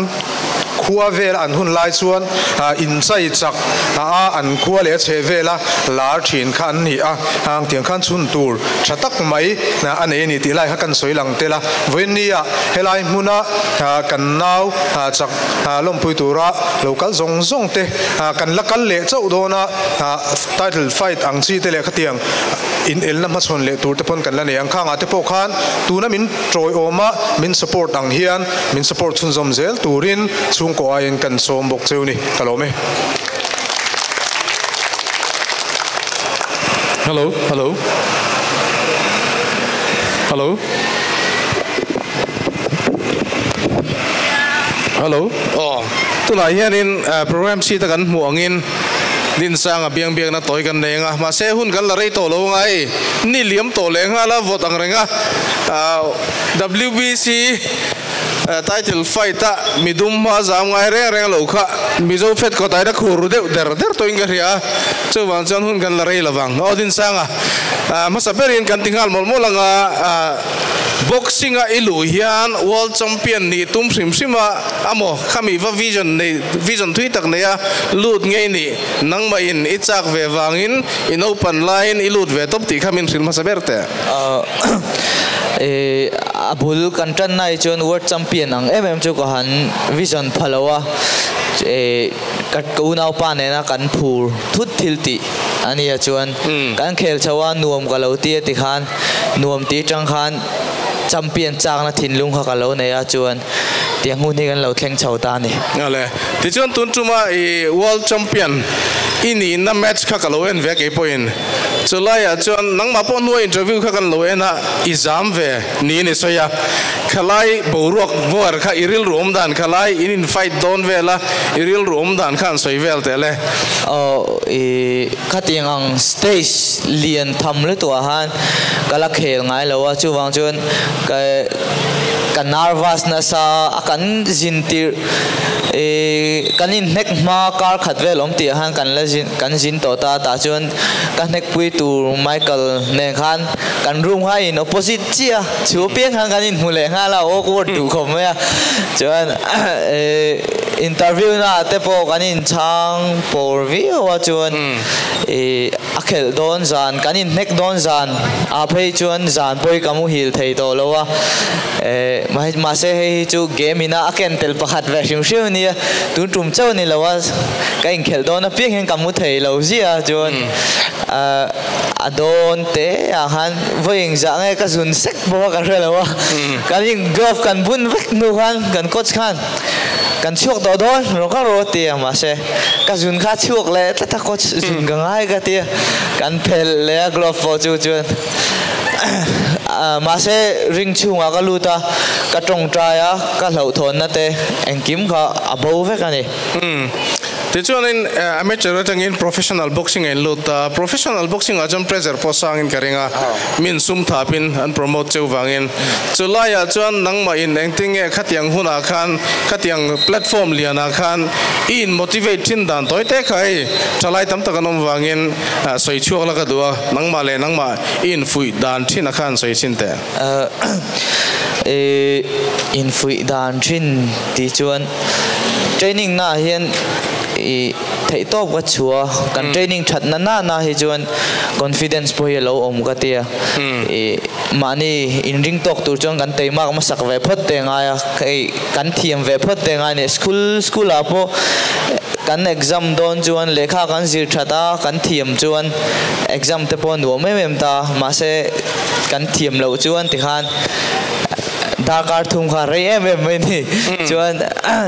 khua vel an hun lai chuan in chai chak an khua le che vela lar thin khan ni ang tiang khan chun tur thatak mai an e ni ti lai ha kan soilang tela voinia helai muna kan nau chak lom pui tura local zong te kan lakal le chau dona title fight ang chi te le khatiang in el na ma chon le tur te pon kan la ne ang khanga te po khan tu na min troi oma min support ang hian min support chun zom zel turin chung ko ain kan som bok cheu ni kalome hello tuna hianin program si ta kan hmuangin Dinsanga biang na toy kan nenga ma se hun kan la rei to lo ngai ni liam to lenga la vot ang renga WBC title fight midum ma zam ngai reng lo kha mizo fet ko tai da khuru de der to inga ria chuwan chan hun kan la rei lawang Dinsanga ma saperin kan tingal molanga boxing ilu hian world champion ni tum simsima amo khami va vision thui tak neya lut ngei ni nangma in ichak ve wangin in open line ilut ve top ti khamin sil ma saberte abul kantan nai chon world champion ang chu ko han vision phalowa kat ko nau pa ne na kan phur thut thilti ania chuan kan khel chawa nuam galoti ti khan nuam ti tang khan champion chang na thin lung kha ka lo ne ya chuan tiang hu ni kan lo thleng chho ta ni ale ti chuan tun tuma world champion ini na match kha ka lo en ve ke point chu lai a chuan nang ma pon nuai interview kha kan lo ena exam ve ni ni soya khalai boruak vor kha iril rom dan khalai in fight don vela iril rom dan khan soi vel tele khatiang ang stage lian tham le to han kala khel ngai lo chu wang chuan ka nervous na sa akan zintir kanin nek ma kar khatvel om ti han kan jin to ta chuan kan nek pui tu Michael ne khan kan room hai in opposite chia chu piang han kanin hule nga la awkward tu khom ya chuan interview na te po kanin chang por vi wa chuan akhel don zan kanin nek don zan a phei chuan zan poi kamu hil thei to lo wa ma se hei chu game ina aken tel pakhat ve shim shim ni tu tum chau ni lo wa kain khel don a piang hen kamu thei lo zia chuan adon te a han voing za nge ka zun sek bo ka rela wa kanin golf kan bun vek nu han kan coach khan kan chuak do don ro ka ro ti ma se ka zun kha chuak le ta coach zun ga ngai ka ti kan phel le golf fo chu chuan mà sẽ ring chung à cái luta cái trồng trai á cái lẩu thôn nè te anh kiếm kha above vậy cái này thế cho nên amateur trong in professional boxing in luta professional boxing ở trong pressure posang in karinga min sum thapin an promote cheu wangin chulai a chuan nangma in engting e khatiang huna khan khatiang platform liana khan in motivate thin dan toy te khai chalai tam takanom wangin soi chuak la ka duwa nangma le nangma in fui dan thin khan soi chin te in fui dan thin ti chuan training na hian thei top ka chua kan training that na hi chuan confidence po hello om ka tia mani in ring tok tur chong kan teima ma sak ve phot te nga ya kan thiam ve phot te nga ne school a po kan exam don chuan lekha kan zir thata kan thiam chuan exam te pon nuam mem ta ma se kan thiam lo chuan ti khan Dakar thum kha rei em ni chuan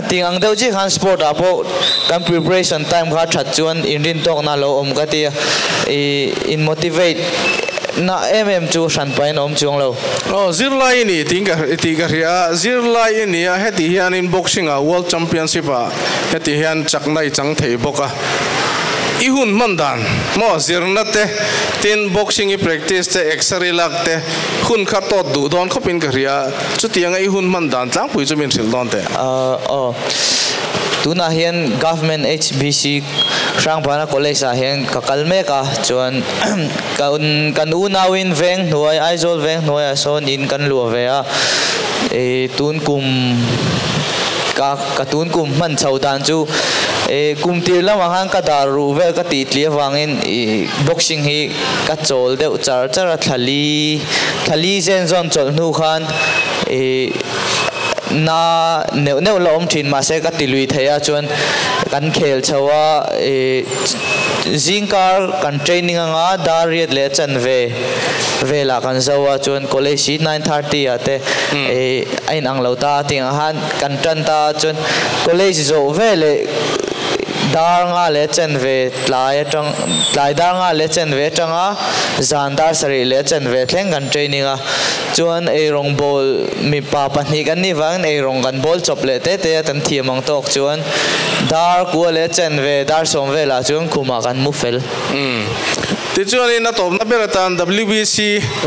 ting ang deu chi khan sport a po kan preparation time kha that chuan in rin tok na lo om ka ti in motivate na chu san pain om chuang lo zirlai ni tinga ria zirlai ni a heti hian in boxing a world championship a heti hian chaknai chang thei boka ihun mandan mo zirnate tin boxing i practice te exercise lakte hun kha to du don khopin ka ria chutianga ihun mandan tlang pui chumin thil don te tuna hian government HBC Srangpana college a hian ka kalme ka chuan kan unawin veng nuai aizol veng nuai a son in kan lu ve a tun kum ka tun kum man chau dan chu kum tir lam han ka daru ve ka ti tlia wangin boxing hi ka chol deu char thali zen zon chol nu khan na neu lo om thin ma se ka ti lui theya chuan kan khel chawa zingkar kan training anga dariat le chan ve la kan zawa chuan college 9:30 ate ain ang lo ta ting han kan tran ta chuan college zo ve le dar nga le chen ve tlai dar nga le chen ve tanga zandar sari le chen ve thleng kan training a chuan rong ball mi pa pani kan ni wang rong kan ball chop le te tan thiamang tok chuan dar ku le chen ve dar som ve la chuan khuma kan mu fel ti chuan in top na beratan WBC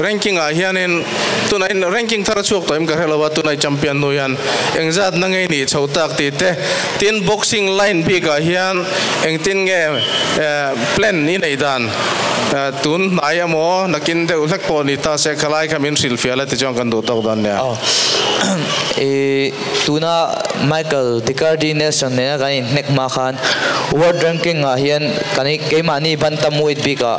ranking a hianin tunai ranking thara chuak toim ka helawa tunai champion no yan engzat na ngai ni chhotak ti te tin boxing line bi ka hian engtin nge plan ni nei dan tun naya mo nakin de ulak po ni ta se khalai khamin silfia la ti chong kan do tok dan ya tuna Michael Dicardi Nelson ne ka in nek ma khan world ranking a hian kani keimani bantamweight bi ka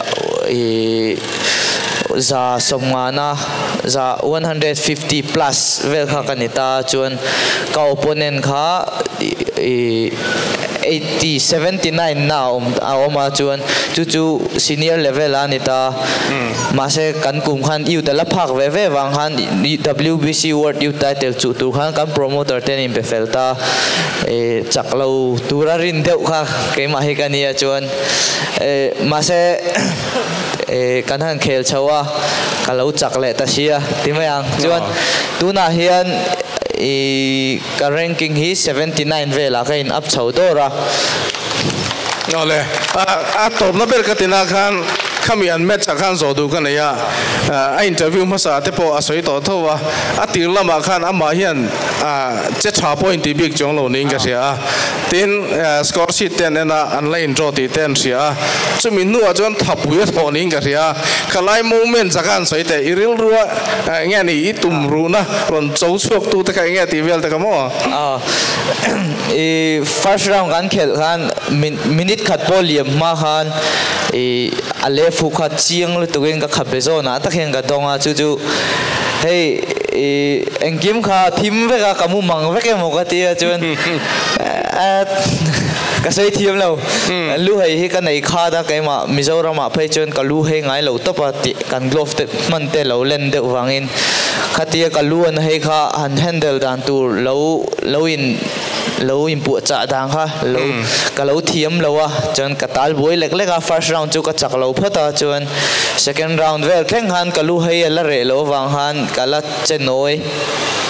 za somngana za 150 plus vel kha kanita chuan ka opponent kha 79 na oma chuan chu senior level anita mase kan kum khan yu tala phak ve wang han WBC World Youth Title chu tu khan kan promoter ten in befelta chaklo turarin deuh kha keima he kania chuan mase kan han khel chawa kalau chakle ta sia timayang chuan tuna hian ka ranking hi 79 vela ka in up chho dora ole top na ber katina khan khami an match khan zo du kan ya a interview ma sa te po asoi to thowa a tir lama khan ama hian che tha point ti big jong lo ning ka sia tin score sheet ten na online draw ti ten sia chumi nu a jon thapu ya tho ning ka sia khalai moment zakan soi te iril ruwa nge ni itum ru na ron chou chuak tu te ka nge ti vel te ka mo first round kan khel khan minute khat volume ma khan ale fu khat chiang lu tuin ka khape zo na ta khen ka donga chu hey engkim kha thim ve ka kamu mang ve ke mo ka ti chuan ka sei thiam lo lu hei hi ka nei kha da kai ma Mizoram ma phei chuan ka lu hei ngai lo to pa ti kan glove te man te lo len de wangin khatia ka lu an hei kha han handle dan tu lo in pu cha dang kha lo ka lo thiam lo wa chuan ka tal boi lek lek first round chu ka chak lo phata chuan second round vel thleng han ka lu hei la re lo wang han ka la chenoi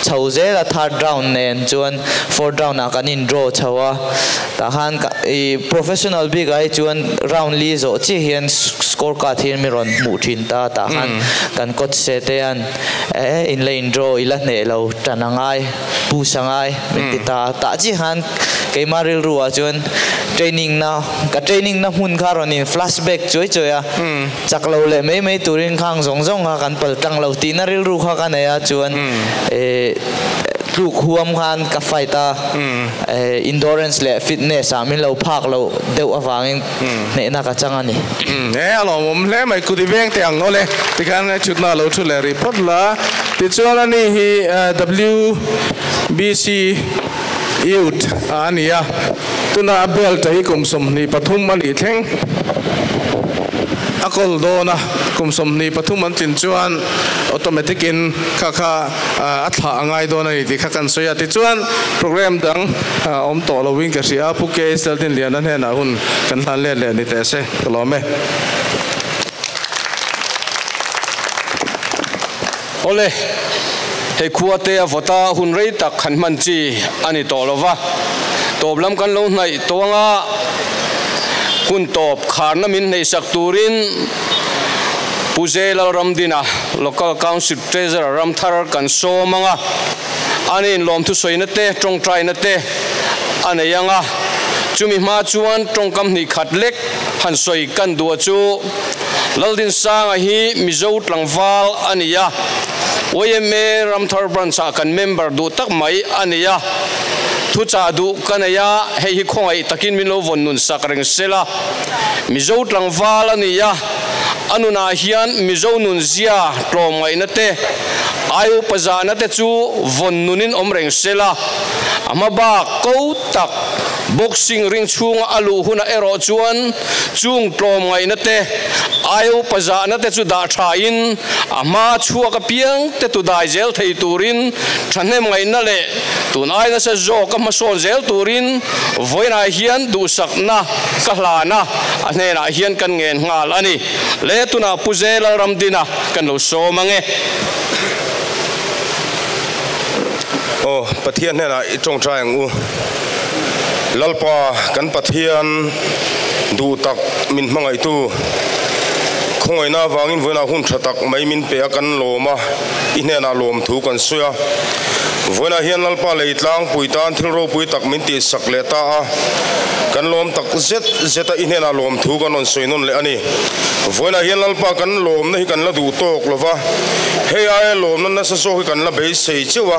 chho je la third round nen chuan fourth round na kan in draw chawa ta han ka professional big ai chuan round li zo chi hian score ka thir mi ron mu thin ta han kan coach se te an in lane draw ila ne lo tanangai pu sangai mi ta chi han ke maril ruwa chuan training na hun kha ron in flashback choi a chaklo le mei turin khang zong ha kan pal tang lo ti na ril ru kha ka ne a chuan lu khuam khan ka fighta endurance le fitness amin lo phak lo deu awangin ne na ka changani alo mom le mai ku di veng te ang ole ti kan chutna lo thu le report la ti chuan ani hi WBC Youth ania tuna bel tai kumsom ni pathum mani thleng akol do na kumsom ni pathum an tin chuan automatic in kha atha angai do na ti kha kan soya ti chuan program dang om to lo wing ka sia pu ke sel tin lian an he na hun kan hlan le ni te se kolome ole he khuate avota hun rei tak khan man chi ani to lova toblam kan lo nai tonga kun top kharna min nei sak turin puzela ramdina local council treasurer ramthar kan so manga ani lom thu soina te tong trai na te anayanga chumi ma chuan tong kam ni khatlek han soi kan du chu laldin sanga hi mizo tlangwal ania oyme ramthar branch kan member du tak mai ania thu cha du kanaya hei khongai takin min lo von nun sakreng sela mizo tlangwal ania anuna hian mizo nun zia tlomai na te ayu pazana te chu von nunin omreng sela amaba ko tak boxing ring chung alu huna ero chuan chung tlom ngai na te ayu pazana te chu da thain ama chua ka piang te tu dai zel thei turin thanem ngai na le tunai na se zo ka ma son zel turin voina hian du sakna ka hlana ane na hian kan ngen ngal ani le tuna puzel ramdina kan lo so mange pathian hena itong trying u lalpa kan pathian du tak min mangai tu khoi na wangin voina hun thatak mai min pe kan loma inena lom thu kan suya voina hian lalpa leitlang puitan thilro pui tak min ti sakleta a kan lom tak zeta inena lom thu kan on soinon le ani voina hian lalpa kan lom na hi kan la du tok lova he ai lom na sa so hi kan la be sei chewa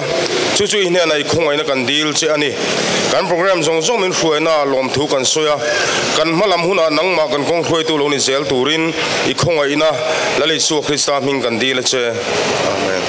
chu inena i khongai na kan deal che ani kan program zong min hruina lom thu kan soya kan malam huna nangma kan kong hroi tu lo ni zel turin i khongai na lali su Krista min kan deal che amen